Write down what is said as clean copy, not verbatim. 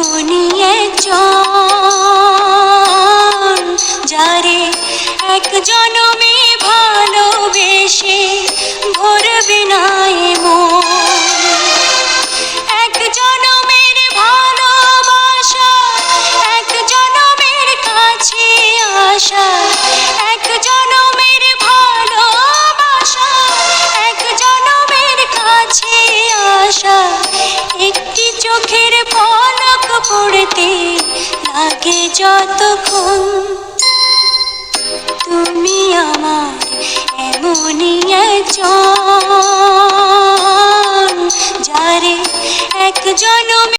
এমনই একজন যারে এক জনমে ভালোবেসে ভরবে না এ মন। এক জনমের ভালোবাসা, এক জনমের কাছে আসা, এক জনমের ভালোবাসা, এক জনমের কাছে আসা। একটি চোখের পলক পড়তে লাগে যতক্ষণ, তুমি আমার এমনই একজন যারে এক জনমে